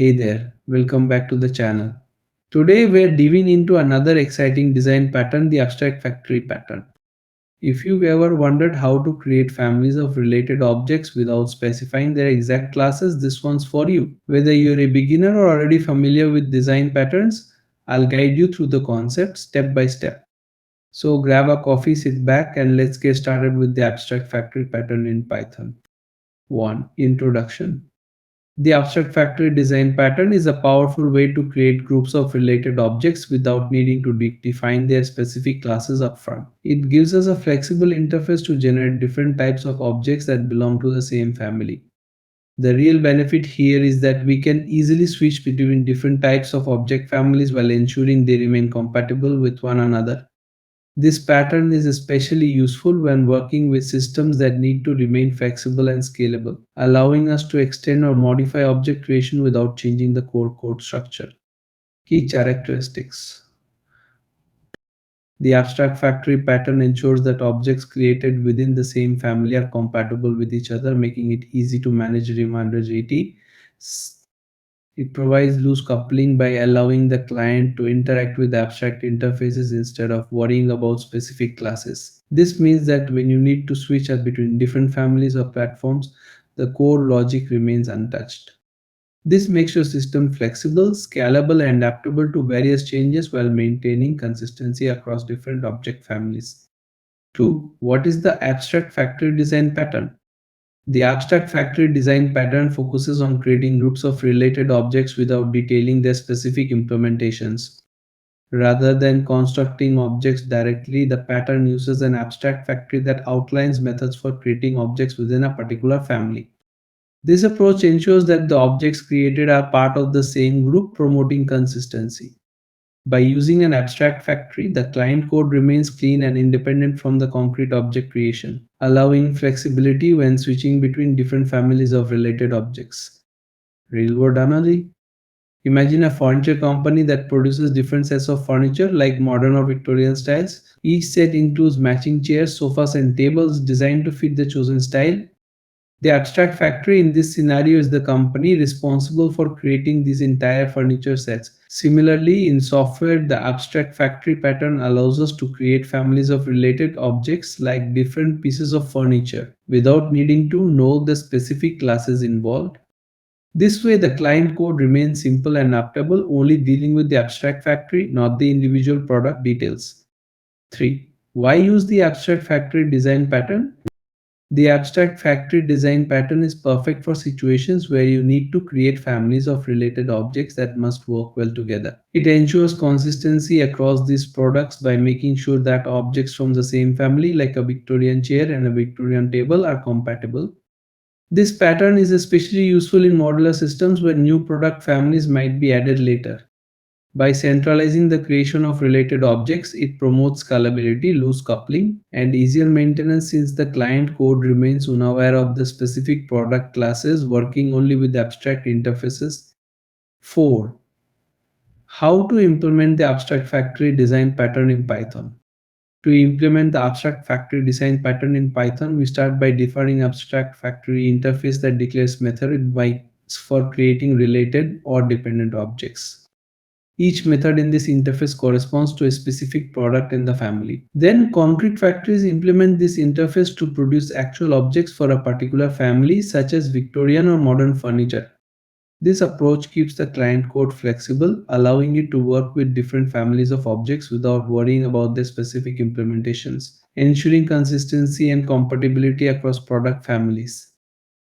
Hey there, welcome back to the channel. Today we're diving into another exciting design pattern, the abstract factory pattern. If you've ever wondered how to create families of related objects without specifying their exact classes, this one's for you. Whether you're a beginner or already familiar with design patterns, I'll guide you through the concept step by step. So grab a coffee, sit back, and let's get started with the abstract factory pattern in Python. 1. Introduction. The abstract factory design pattern is a powerful way to create groups of related objects without needing to define their specific classes upfront. It gives us a flexible interface to generate different types of objects that belong to the same family. The real benefit here is that we can easily switch between different types of object families while ensuring they remain compatible with one another. This pattern is especially useful when working with systems that need to remain flexible and scalable, allowing us to extend or modify object creation without changing the core code structure. Key characteristics. The abstract factory pattern ensures that objects created within the same family are compatible with each other, making it easy to manage remaneuverability. It provides loose coupling by allowing the client to interact with abstract interfaces instead of worrying about specific classes. This means that when you need to switch between different families or platforms, the core logic remains untouched. This makes your system flexible, scalable, and adaptable to various changes while maintaining consistency across different object families. 2. What is the abstract factory design pattern? The abstract factory design pattern focuses on creating groups of related objects without detailing their specific implementations. Rather than constructing objects directly, the pattern uses an abstract factory that outlines methods for creating objects within a particular family. This approach ensures that the objects created are part of the same group, promoting consistency. By using an abstract factory, the client code remains clean and independent from the concrete object creation, allowing flexibility when switching between different families of related objects. Real world analogy. Imagine a furniture company that produces different sets of furniture like modern or Victorian styles. Each set includes matching chairs, sofas, and tables designed to fit the chosen style. The abstract factory in this scenario is the company responsible for creating these entire furniture sets. Similarly, in software, the abstract factory pattern allows us to create families of related objects like different pieces of furniture without needing to know the specific classes involved. This way, the client code remains simple and adaptable, only dealing with the abstract factory, not the individual product details. 3. Why use the abstract factory design pattern? The abstract factory design pattern is perfect for situations where you need to create families of related objects that must work well together. It ensures consistency across these products by making sure that objects from the same family, like a Victorian chair and a Victorian table, are compatible. This pattern is especially useful in modular systems where new product families might be added later. By centralizing the creation of related objects, it promotes scalability, loose coupling, and easier maintenance since the client code remains unaware of the specific product classes, working only with abstract interfaces. 4. How to implement the abstract factory design pattern in Python? To implement the abstract factory design pattern in Python, we start by defining abstract factory interface that declares method bytes for creating related or dependent objects. Each method in this interface corresponds to a specific product in the family. Then concrete factories implement this interface to produce actual objects for a particular family, such as Victorian or modern furniture. This approach keeps the client code flexible, allowing it to work with different families of objects without worrying about their specific implementations, ensuring consistency and compatibility across product families.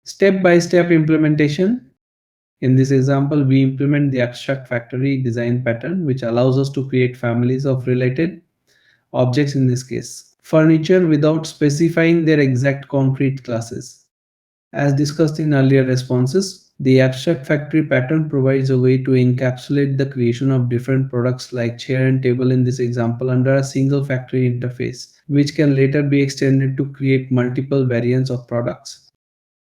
Step by step implementation. In this example, we implement the abstract factory design pattern, which allows us to create families of related objects, in this case, furniture, without specifying their exact concrete classes. As discussed in earlier responses, the abstract factory pattern provides a way to encapsulate the creation of different products like chair and table in this example under a single factory interface, which can later be extended to create multiple variants of products.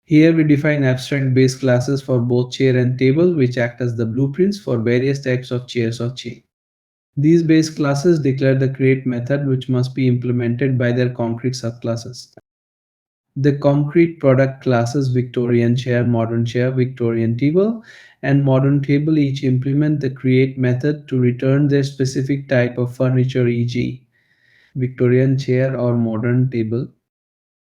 Here we define abstract base classes for both chair and table, which act as the blueprints for various types of chairs or chair. These base classes declare the create method, which must be implemented by their concrete subclasses. The concrete product classes Victorian chair, Victorian table, and modern table each implement the create method to return their specific type of furniture, e.g., Victorian chair or modern table.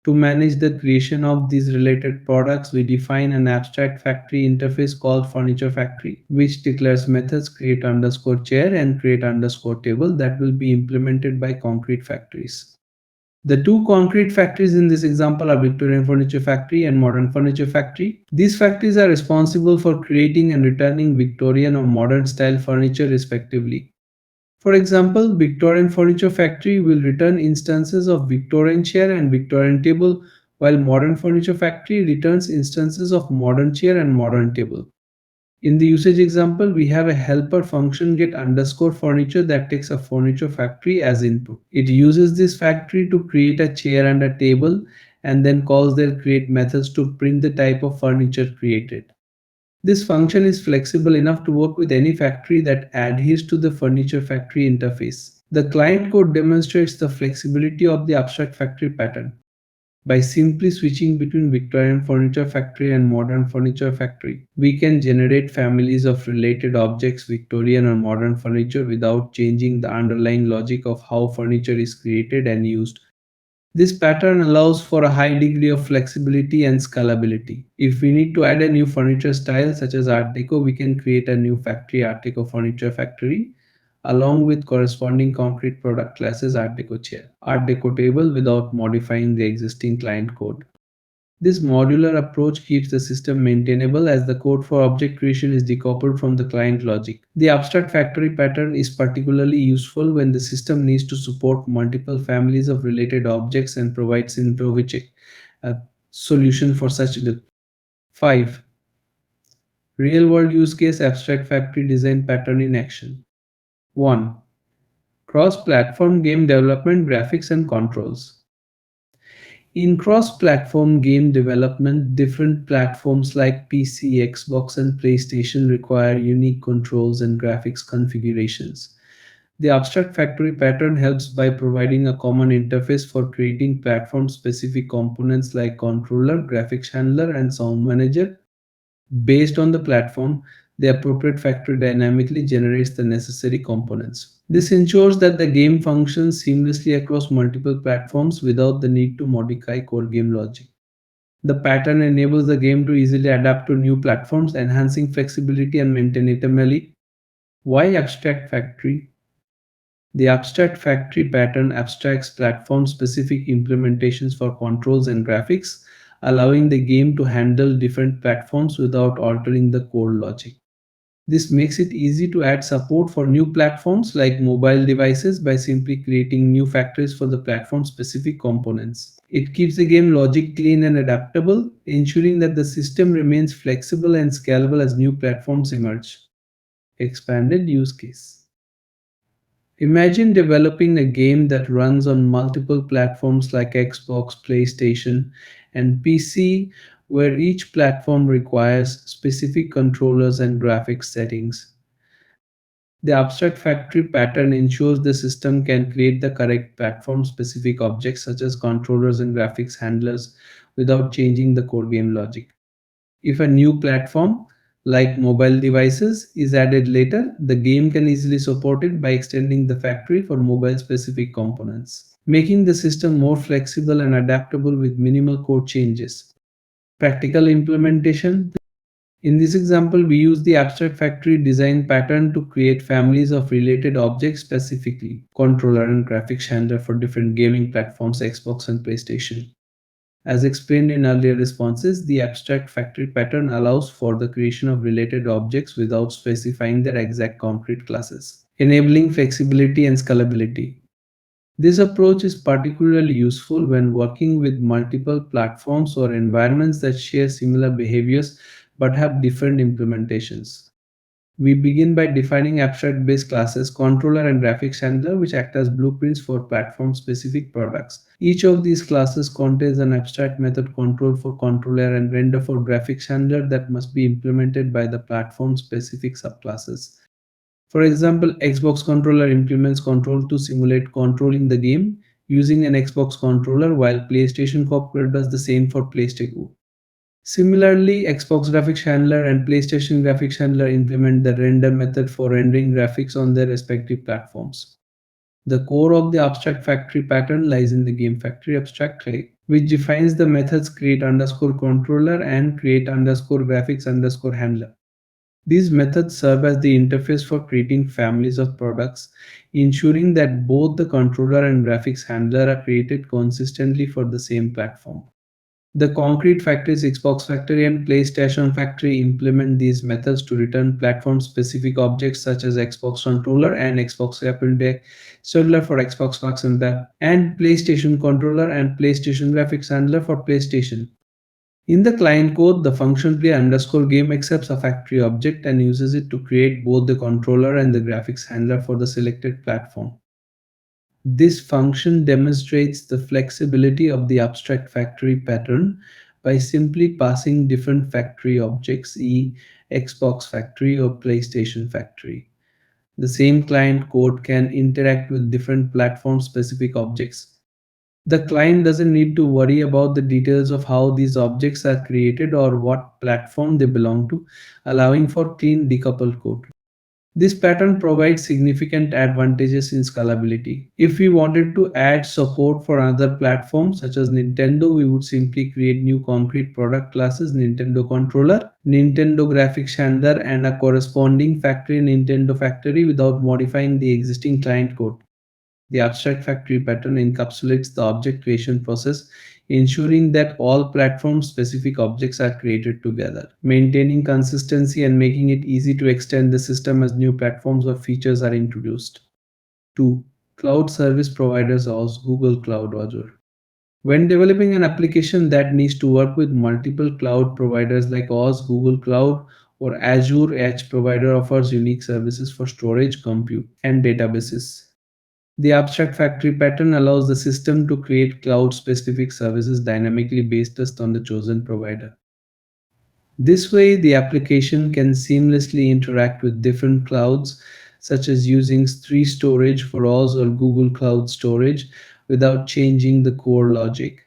To manage the creation of these related products, we define an abstract factory interface called furniture factory, which declares methods create underscore chair and create underscore table that will be implemented by concrete factories. The two concrete factories in this example are Victorian Furniture Factory and Modern Furniture Factory. These factories are responsible for creating and returning Victorian or modern style furniture respectively. For example, Victorian Furniture Factory will return instances of Victorian chair and Victorian table, while Modern Furniture Factory returns instances of modern chair and modern table. In the usage example, we have a helper function get underscore furniture that takes a furniture factory as input. It uses this factory to create a chair and a table and then calls their create methods to print the type of furniture created. This function is flexible enough to work with any factory that adheres to the furniture factory interface. The client code demonstrates the flexibility of the abstract factory pattern. By simply switching between Victorian Furniture Factory and Modern Furniture Factory, we can generate families of related objects, Victorian or modern furniture, without changing the underlying logic of how furniture is created and used. This pattern allows for a high degree of flexibility and scalability. If we need to add a new furniture style such as Art Deco, we can create a new factory Art Deco Furniture Factory along with corresponding concrete product classes Art Deco chair, Art Deco table without modifying the existing client code. This modular approach keeps the system maintainable as the code for object creation is decoupled from the client logic. The abstract factory pattern is particularly useful when the system needs to support multiple families of related objects and provides Introvic a solution for such. 5. Real world use case abstract factory design pattern in action. 1. Cross platform game development graphics and controls. In cross-platform game development, different platforms like PC, Xbox, and PlayStation require unique controls and graphics configurations. The abstract factory pattern helps by providing a common interface for creating platform-specific components like controller, graphics handler, and sound manager. Based on the platform, the appropriate factory dynamically generates the necessary components. This ensures that the game functions seamlessly across multiple platforms without the need to modify core game logic. The pattern enables the game to easily adapt to new platforms, enhancing flexibility and maintainability. Why abstract factory? The abstract factory pattern abstracts platform-specific implementations for controls and graphics, allowing the game to handle different platforms without altering the core logic. This makes it easy to add support for new platforms like mobile devices by simply creating new factories for the platform-specific components. It keeps the game logic clean and adaptable, ensuring that the system remains flexible and scalable as new platforms emerge. Expanded use case. Imagine developing a game that runs on multiple platforms like Xbox, PlayStation, and PC, where each platform requires specific controllers and graphics settings. The abstract factory pattern ensures the system can create the correct platform specific objects such as controllers and graphics handlers without changing the core game logic. If a new platform, like mobile devices, is added later, the game can easily support it by extending the factory for mobile specific components, making the system more flexible and adaptable with minimal code changes. Practical implementation. In this example, we use the abstract factory design pattern to create families of related objects, specifically controller and graphics handler for different gaming platforms, Xbox and PlayStation. As explained in earlier responses, the abstract factory pattern allows for the creation of related objects without specifying their exact concrete classes, enabling flexibility and scalability. This approach is particularly useful when working with multiple platforms or environments that share similar behaviors but have different implementations. We begin by defining abstract-based classes, controller and graphics handler, which act as blueprints for platform-specific products. Each of these classes contains an abstract method control for controller and render for graphics handler that must be implemented by the platform-specific subclasses. For example, Xbox controller implements control to simulate controlling the game. using an Xbox controller, while PlayStation Core does the same for PlayStation. Similarly, Xbox Graphics Handler and PlayStation Graphics Handler implement the render method for rendering graphics on their respective platforms. The core of the abstract factory pattern lies in the game factory abstract clay, which defines the methods create underscore controller and create underscore graphics underscore handler. These methods serve as the interface for creating families of products, ensuring that both the controller and graphics handler are created consistently for the same platform. The concrete factories Xbox Factory and PlayStation Factory implement these methods to return platform-specific objects such as Xbox Controller and Xbox Apple Controller for Xbox Handler, and PlayStation Controller and PlayStation Graphics Handler for PlayStation. In the client code, the function play underscore game accepts a factory object and uses it to create both the controller and the graphics handler for the selected platform. This function demonstrates the flexibility of the abstract factory pattern by simply passing different factory objects, e Xbox factory or PlayStation factory. The same client code can interact with different platform specific objects. The client doesn't need to worry about the details of how these objects are created or what platform they belong to, allowing for clean decoupled code. This pattern provides significant advantages in scalability. If we wanted to add support for other platforms such as Nintendo, we would simply create new concrete product classes Nintendo controller, Nintendo graphics handler, and a corresponding factory Nintendo factory without modifying the existing client code. The abstract factory pattern encapsulates the object creation process, ensuring that all platform specific objects are created together, maintaining consistency and making it easy to extend the system as new platforms or features are introduced. 2. Cloud service providers or Google Cloud Azure. When developing an application that needs to work with multiple cloud providers like Oz, Google Cloud, or Azure, Edge provider offers unique services for storage, compute, and databases. The abstract factory pattern allows the system to create cloud-specific services dynamically based on the chosen provider. This way, the application can seamlessly interact with different clouds, such as using S3 storage for Oz or Google Cloud Storage without changing the core logic.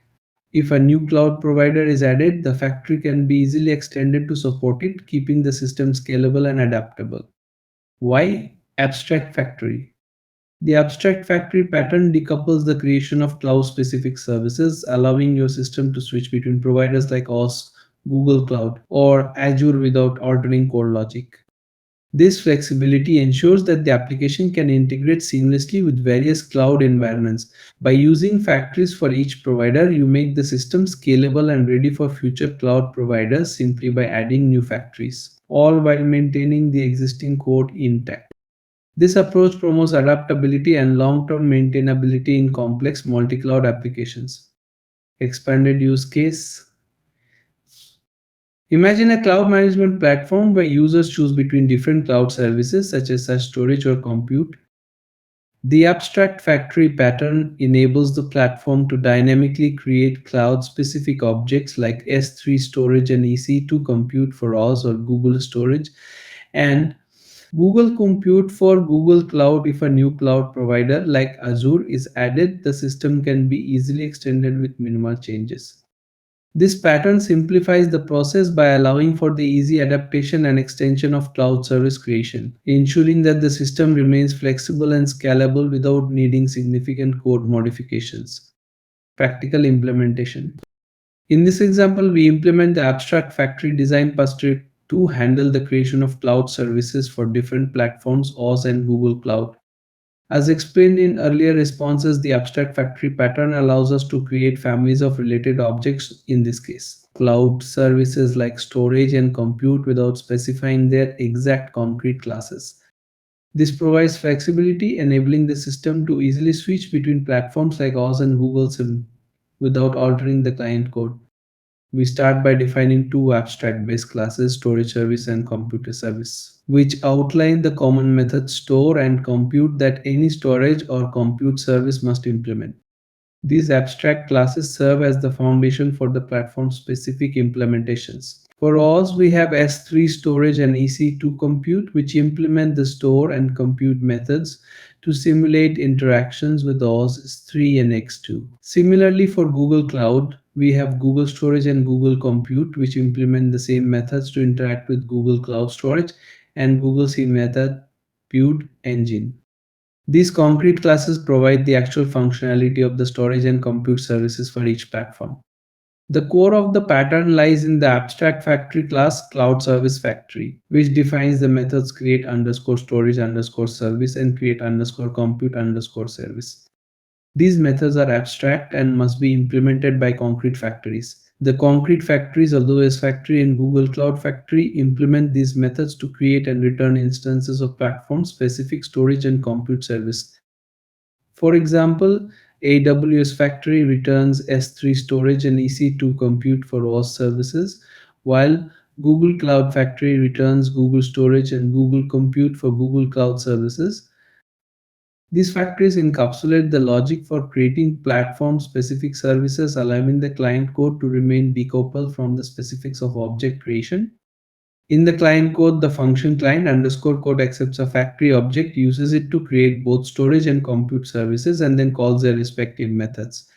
If a new cloud provider is added, the factory can be easily extended to support it, keeping the system scalable and adaptable. Why abstract factory? The abstract factory pattern decouples the creation of cloud-specific services, allowing your system to switch between providers like OS, Google Cloud, or Azure without altering core logic. This flexibility ensures that the application can integrate seamlessly with various cloud environments. By using factories for each provider, you make the system scalable and ready for future cloud providers simply by adding new factories, all while maintaining the existing code intact. This approach promotes adaptability and long-term maintainability in complex multi-cloud applications. Expanded use case. Imagine a cloud management platform where users choose between different cloud services such as storage or compute. The abstract factory pattern enables the platform to dynamically create cloud-specific objects like S3 storage and EC2 compute for Oz or Google storage, and Google Compute for Google Cloud. If a new cloud provider like Azure is added, the system can be easily extended with minimal changes. This pattern simplifies the process by allowing for the easy adaptation and extension of cloud service creation, ensuring that the system remains flexible and scalable without needing significant code modifications. Practical implementation. In this example, we implement the abstract factory design cluster to handle the creation of cloud services for different platforms, OS and Google Cloud. As explained in earlier responses, the abstract factory pattern allows us to create families of related objects, in this case, cloud services like storage and compute without specifying their exact concrete classes. This provides flexibility, enabling the system to easily switch between platforms like OS and Google Sim without altering the client code. We start by defining two abstract base classes, storage service and computer service, which outline the common methods store and compute that any storage or compute service must implement. These abstract classes serve as the foundation for the platform-specific implementations. For OS, we have S3 storage and EC2 compute, which implement the store and compute methods to simulate interactions with OS S3 and X2. Similarly, for Google Cloud, we have Google Storage and Google Compute, which implement the same methods to interact with Google Cloud Storage and Google C Method Build engine. These concrete classes provide the actual functionality of the storage and compute services for each platform. The core of the pattern lies in the abstract factory class cloud service factory, which defines the methods create underscore storage underscore service and create underscore compute underscore service. These methods are abstract and must be implemented by concrete factories. The concrete factories, AWS Factory and Google Cloud Factory, implement these methods to create and return instances of platform-specific storage and compute service. For example, AWS Factory returns S3 storage and EC2 compute for OS services, while Google Cloud Factory returns Google Storage and Google Compute for Google Cloud services. These factories encapsulate the logic for creating platform-specific services, allowing the client code to remain decoupled from the specifics of object creation. In the client code, the function client underscore code accepts a factory object, uses it to create both storage and compute services, and then calls their respective methods.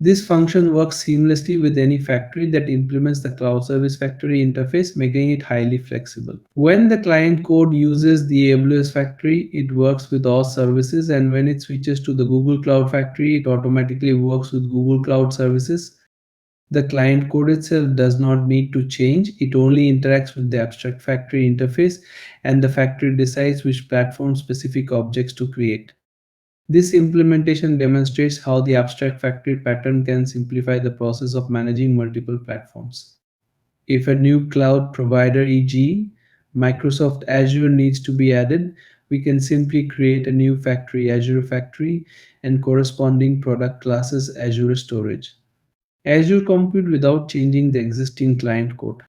This function works seamlessly with any factory that implements the Cloud Service Factory interface, making it highly flexible. When the client code uses the AWS Factory, it works with all services, and when it switches to the Google Cloud Factory, it automatically works with Google Cloud Services. The client code itself does not need to change, it only interacts with the abstract factory interface, and the factory decides which platform-specific objects to create. This implementation demonstrates how the abstract factory pattern can simplify the process of managing multiple platforms. If a new cloud provider, e.g., Microsoft Azure, needs to be added, we can simply create a new factory, Azure Factory, and corresponding product classes, Azure Storage, Azure Compute, without changing the existing client code.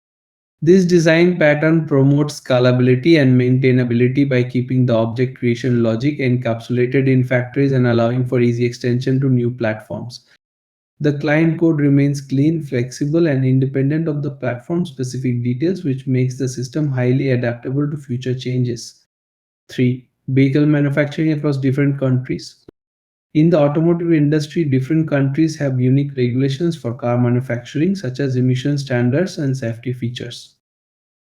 This design pattern promotes scalability and maintainability by keeping the object creation logic encapsulated in factories and allowing for easy extension to new platforms. The client code remains clean, flexible, and independent of the platform-specific details, which makes the system highly adaptable to future changes. 3. Vehicle manufacturing across different countries. In the automotive industry, different countries have unique regulations for car manufacturing, such as emission standards and safety features.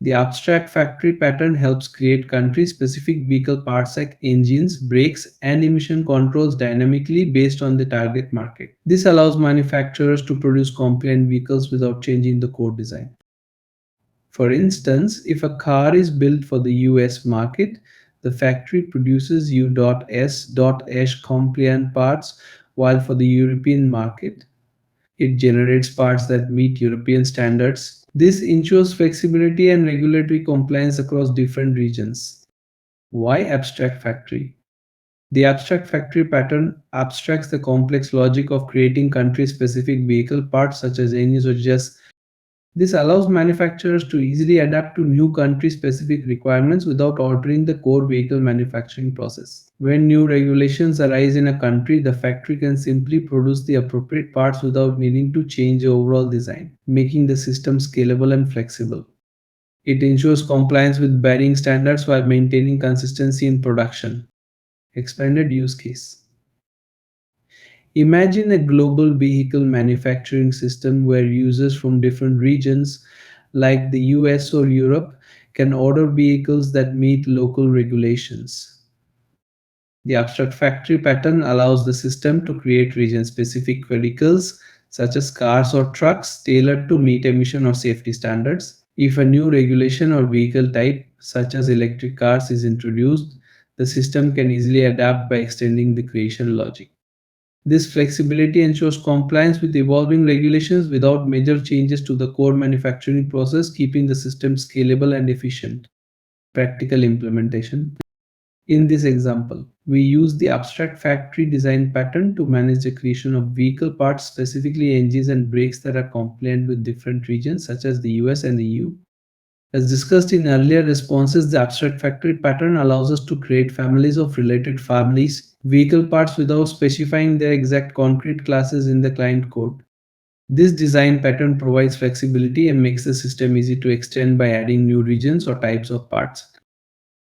The abstract factory pattern helps create country-specific vehicle parts like engines, brakes, and emission controls dynamically based on the target market. This allows manufacturers to produce compliant vehicles without changing the core design. For instance, if a car is built for the US market, the factory produces U.S.H compliant parts, while for the European market, it generates parts that meet European standards. This ensures flexibility and regulatory compliance across different regions. Why abstract factory? The abstract factory pattern abstracts the complex logic of creating country-specific vehicle parts such as engines or just. This allows manufacturers to easily adapt to new country-specific requirements without altering the core vehicle manufacturing process. When new regulations arise in a country, the factory can simply produce the appropriate parts without needing to change the overall design, making the system scalable and flexible. It ensures compliance with varying standards while maintaining consistency in production. Expanded use case. Imagine a global vehicle manufacturing system where users from different regions, like the US or Europe, can order vehicles that meet local regulations. The abstract factory pattern allows the system to create region-specific vehicles, such as cars or trucks, tailored to meet emission or safety standards. If a new regulation or vehicle type, such as electric cars, is introduced, the system can easily adapt by extending the creation logic. This flexibility ensures compliance with evolving regulations without major changes to the core manufacturing process, keeping the system scalable and efficient. Practical implementation. In this example, we use the abstract factory design pattern to manage the creation of vehicle parts, specifically engines and brakes, that are compliant with different regions such as the US and the EU. As discussed in earlier responses, the abstract factory pattern allows us to create families of related families, vehicle parts, without specifying their exact concrete classes in the client code. This design pattern provides flexibility and makes the system easy to extend by adding new regions or types of parts.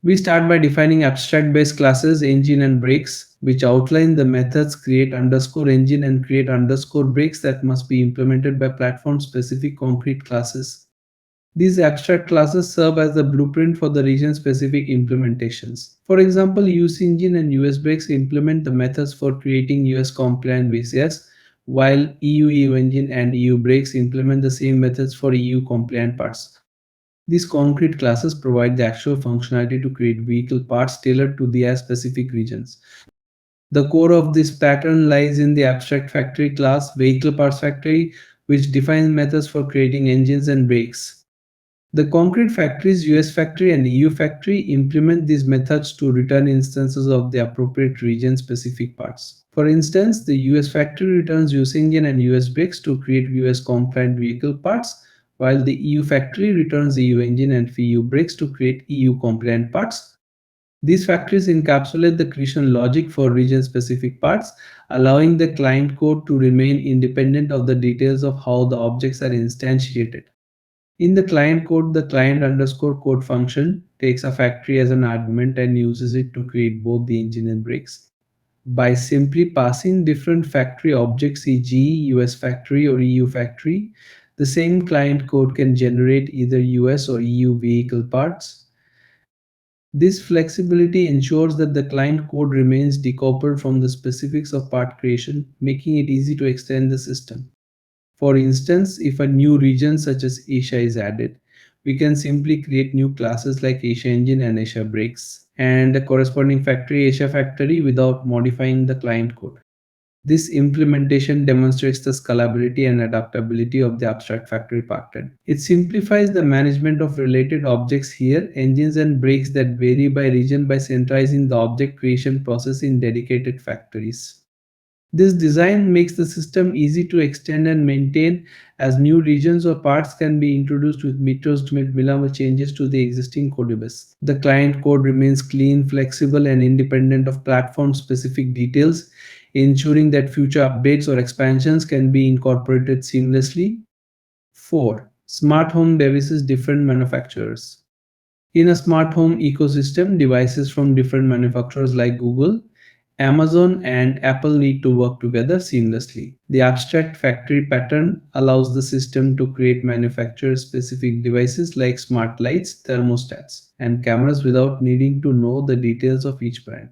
We start by defining abstract base classes engine and brakes, which outline the methods create underscore engine and create underscore brakes that must be implemented by platform specific concrete classes. These abstract classes serve as the blueprint for the region-specific implementations. For example, US Engine and US Brakes implement the methods for creating US compliant VCS, while EU Engine and EU Brakes implement the same methods for EU compliant parts. These concrete classes provide the actual functionality to create vehicle parts tailored to their specific regions. The core of this pattern lies in the abstract factory class, vehicle parts factory, which defines methods for creating engines and brakes. The concrete factories, US factory and EU factory, implement these methods to return instances of the appropriate region-specific parts. For instance, the US factory returns US engine and US brakes to create US compliant vehicle parts, while the EU factory returns EU engine and EU brakes to create EU compliant parts. These factories encapsulate the creation logic for region-specific parts, allowing the client code to remain independent of the details of how the objects are instantiated. In the client code, the client underscore code function takes a factory as an argument and uses it to create both the engine and brakes. By simply passing different factory objects, e.g., US factory or EU factory, the same client code can generate either US or EU vehicle parts. This flexibility ensures that the client code remains decoupled from the specifics of part creation, making it easy to extend the system. For instance, if a new region such as Asia is added, we can simply create new classes like Asia Engine and Asia Brakes and a corresponding factory Asia Factory without modifying the client code. This implementation demonstrates the scalability and adaptability of the abstract factory pattern. It simplifies the management of related objects here, engines and brakes that vary by region by centralizing the object creation process in dedicated factories. This design makes the system easy to extend and maintain as new regions or parts can be introduced with minimal changes to the existing codebase. The client code remains clean, flexible, and independent of platform-specific details, ensuring that future updates or expansions can be incorporated seamlessly. 4. Smart home devices different manufacturers. In a smart home ecosystem, devices from different manufacturers like Google, Amazon, and Apple need to work together seamlessly. The abstract factory pattern allows the system to create manufacturer specific devices like smart lights, thermostats, and cameras without needing to know the details of each brand.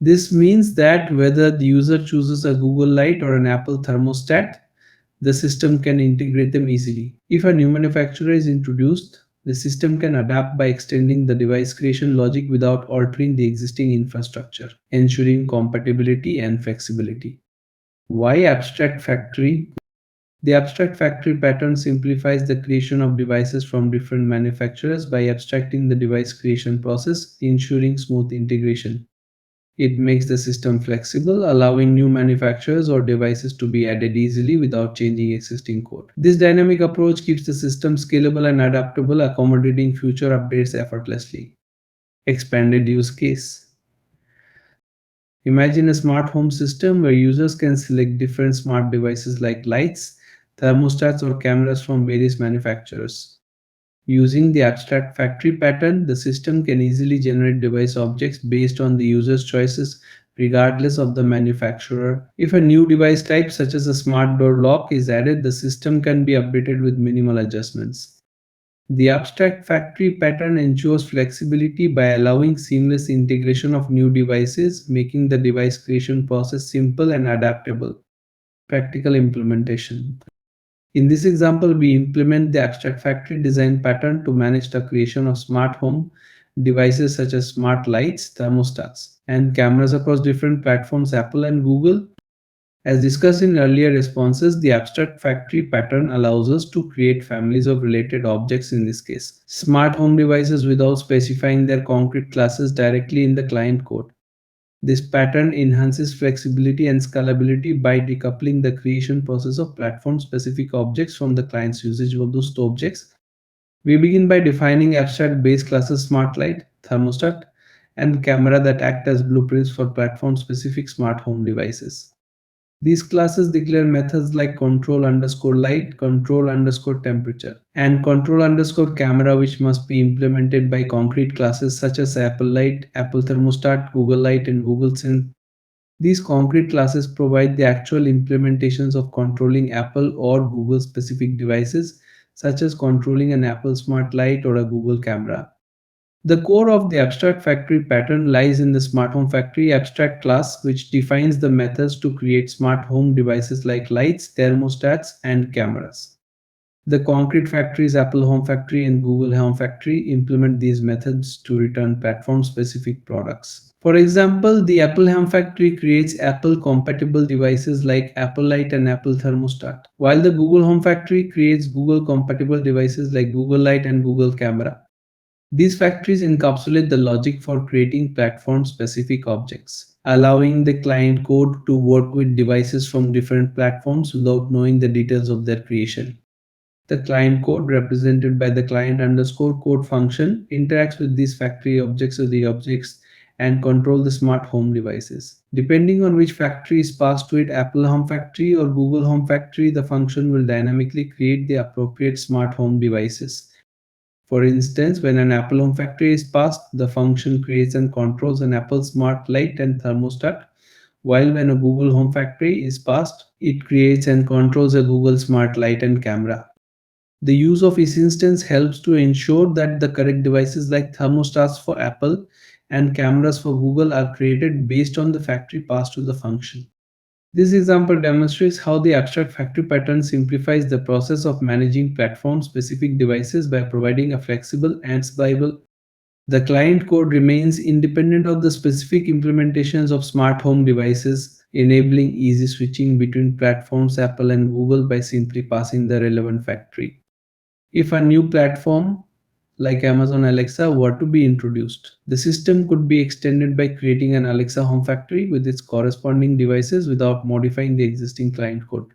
This means that whether the user chooses a Google light or an Apple thermostat, the system can integrate them easily. If a new manufacturer is introduced, the system can adapt by extending the device creation logic without altering the existing infrastructure, ensuring compatibility and flexibility. Why abstract factory? The abstract factory pattern simplifies the creation of devices from different manufacturers by abstracting the device creation process, ensuring smooth integration. It makes the system flexible, allowing new manufacturers or devices to be added easily without changing existing code. This dynamic approach keeps the system scalable and adaptable, accommodating future updates effortlessly. Expanded use case. Imagine a smart home system where users can select different smart devices like lights, thermostats, or cameras from various manufacturers. Using the abstract factory pattern, the system can easily generate device objects based on the user's choices, regardless of the manufacturer. If a new device type, such as a smart door lock, is added, the system can be updated with minimal adjustments. The abstract factory pattern ensures flexibility by allowing seamless integration of new devices, making the device creation process simple and adaptable. Practical implementation. In this example, we implement the abstract factory design pattern to manage the creation of smart home devices such as smart lights, thermostats, and cameras across different platforms, Apple and Google. As discussed in earlier responses, the abstract factory pattern allows us to create families of related objects, in this case, smart home devices, without specifying their concrete classes directly in the client code. This pattern enhances flexibility and scalability by decoupling the creation process of platform-specific objects from the client's usage of those objects. We begin by defining abstract base classes smart light, thermostat, and camera that act as blueprints for platform-specific smart home devices. These classes declare methods like control underscore light, control underscore temperature, and control underscore camera, which must be implemented by concrete classes such as Apple Light, Apple Thermostat, Google Light, and Google Sync. These concrete classes provide the actual implementations of controlling Apple or Google specific devices, such as controlling an Apple Smart Light or a Google camera. The core of the abstract factory pattern lies in the smart home factory abstract class, which defines the methods to create smart home devices like lights, thermostats, and cameras. The concrete factories, Apple Home Factory and Google Home Factory, implement these methods to return platform specific products. For example, the Apple Home Factory creates Apple compatible devices like Apple Light and Apple Thermostat, while the Google Home Factory creates Google compatible devices like Google Light and Google Camera. These factories encapsulate the logic for creating platform-specific objects, allowing the client code to work with devices from different platforms without knowing the details of their creation. The client code, represented by the client underscore code function, interacts with these factory objects or the objects and control the smart home devices. Depending on which factory is passed to it, Apple Home Factory or Google Home Factory, the function will dynamically create the appropriate smart home devices. For instance, when an Apple Home Factory is passed, the function creates and controls an Apple Smart Light and thermostat, while when a Google Home Factory is passed, it creates and controls a Google Smart Light and camera. The use of each instance helps to ensure that the correct devices like thermostats for Apple and cameras for Google are created based on the factory passed to the function. This example demonstrates how the abstract factory pattern simplifies the process of managing platform-specific devices by providing a flexible and scalable. The client code remains independent of the specific implementations of smart home devices, enabling easy switching between platforms Apple and Google by simply passing the relevant factory. If a new platform like Amazon Alexa were to be introduced, the system could be extended by creating an Alexa home factory with its corresponding devices without modifying the existing client code.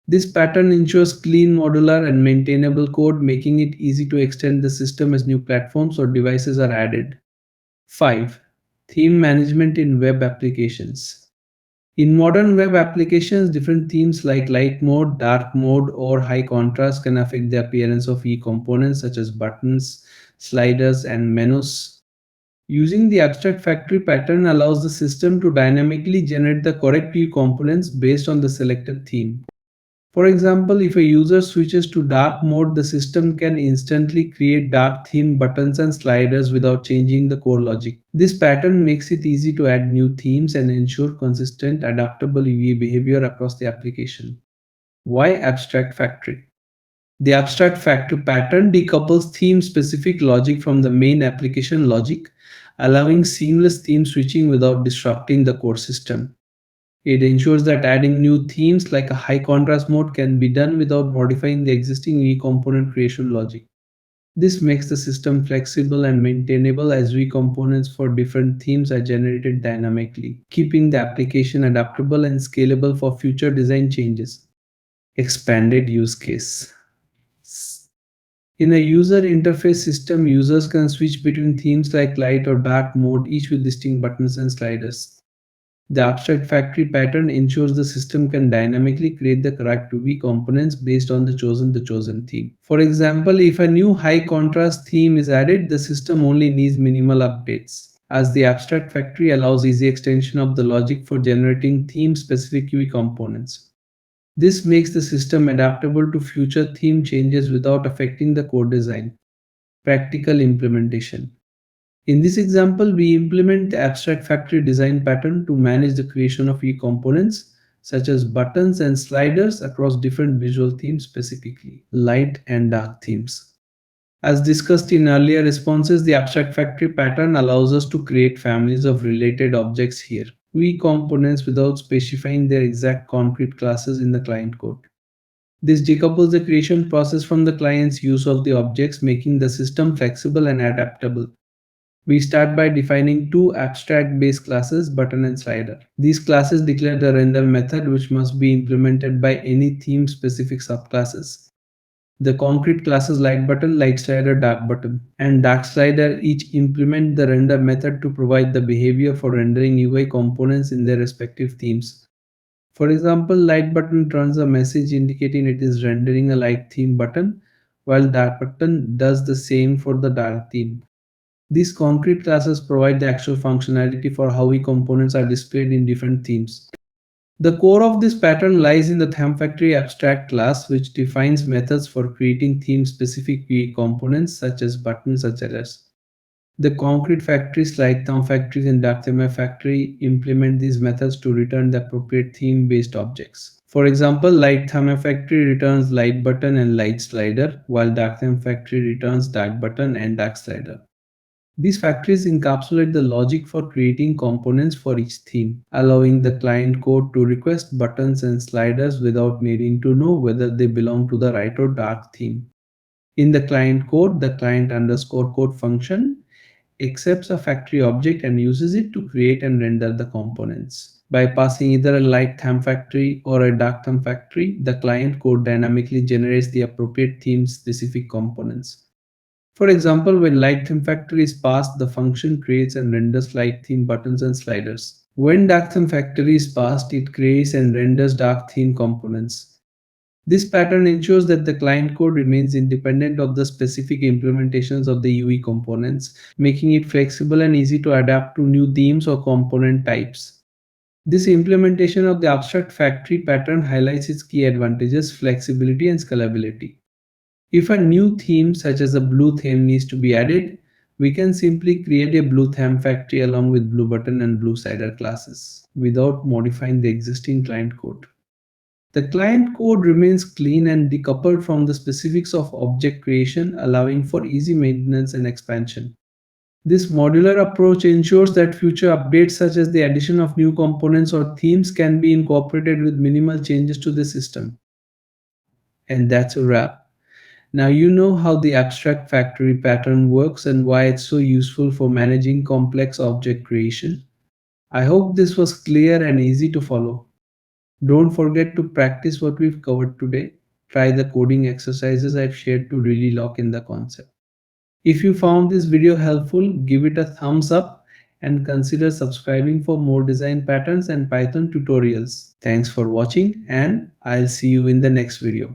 This pattern ensures clean, modular, and maintainable code, making it easy to extend the system as new platforms or devices are added. 5. Theme management in web applications. In modern web applications, different themes like light mode, dark mode, or high contrast can affect the appearance of e-components such as buttons, sliders, and menus. Using the abstract factory pattern allows the system to dynamically generate the correct e-components based on the selected theme. For example, if a user switches to dark mode, the system can instantly create dark theme buttons and sliders without changing the core logic. This pattern makes it easy to add new themes and ensure consistent, adaptable UI behavior across the application. Why abstract factory? The abstract factory pattern decouples theme-specific logic from the main application logic, allowing seamless theme switching without disrupting the core system. It ensures that adding new themes like a high contrast mode can be done without modifying the existing V component creation logic. This makes the system flexible and maintainable as V components for different themes are generated dynamically, keeping the application adaptable and scalable for future design changes. Expanded use case. In a user interface system, users can switch between themes like light or dark mode, each with distinct buttons and sliders. The abstract factory pattern ensures the system can dynamically create the correct 2V components based on the chosen theme. For example, if a new high contrast theme is added, the system only needs minimal updates, as the abstract factory allows easy extension of the logic for generating theme-specific UI components. This makes the system adaptable to future theme changes without affecting the core design. Practical implementation. In this example, we implement the abstract factory design pattern to manage the creation of e-components such as buttons and sliders across different visual themes, specifically light and dark themes. As discussed in earlier responses, the abstract factory pattern allows us to create families of related objects here, components without specifying their exact concrete classes in the client code. This decouples the creation process from the client's use of the objects, making the system flexible and adaptable. We start by defining two abstract base classes, button and slider. These classes declare the render method, which must be implemented by any theme specific subclasses. The concrete classes light button, light slider, dark button, and dark slider each implement the render method to provide the behavior for rendering UI components in their respective themes. For example, light button returns a message indicating it is rendering a light theme button, while dark button does the same for the dark theme. These concrete classes provide the actual functionality for how components are displayed in different themes. The core of this pattern lies in the theme factory abstract class, which defines methods for creating theme-specific UI components such as buttons, etc. The concrete factories like theme factories and dark theme factory implement these methods to return the appropriate theme-based objects. For example, light theme factory returns light button and light slider, while dark theme factory returns dark button and dark slider. These factories encapsulate the logic for creating components for each theme, allowing the client code to request buttons and sliders without needing to know whether they belong to the right or dark theme. In the client code, the client underscore code function accepts a factory object and uses it to create and render the components. By passing either a light theme factory or a dark theme factory, the client code dynamically generates the appropriate theme specific components. For example, when light theme factory is passed, the function creates and renders light theme buttons and sliders. When dark theme factory is passed, it creates and renders dark theme components. This pattern ensures that the client code remains independent of the specific implementations of the UI components, making it flexible and easy to adapt to new themes or component types. This implementation of the abstract factory pattern highlights its key advantages, flexibility and scalability. If a new theme such as a blue theme needs to be added, we can simply create a blue theme factory along with blue button and blue slider classes without modifying the existing client code. The client code remains clean and decoupled from the specifics of object creation, allowing for easy maintenance and expansion. This modular approach ensures that future updates such as the addition of new components or themes can be incorporated with minimal changes to the system. And that's a wrap. Now you know how the abstract factory pattern works and why it's so useful for managing complex object creation. I hope this was clear and easy to follow. Don't forget to practice what we've covered today. Try the coding exercises I've shared to really lock in the concept. If you found this video helpful, give it a thumbs up and consider subscribing for more design patterns and Python tutorials. Thanks for watching and I'll see you in the next video.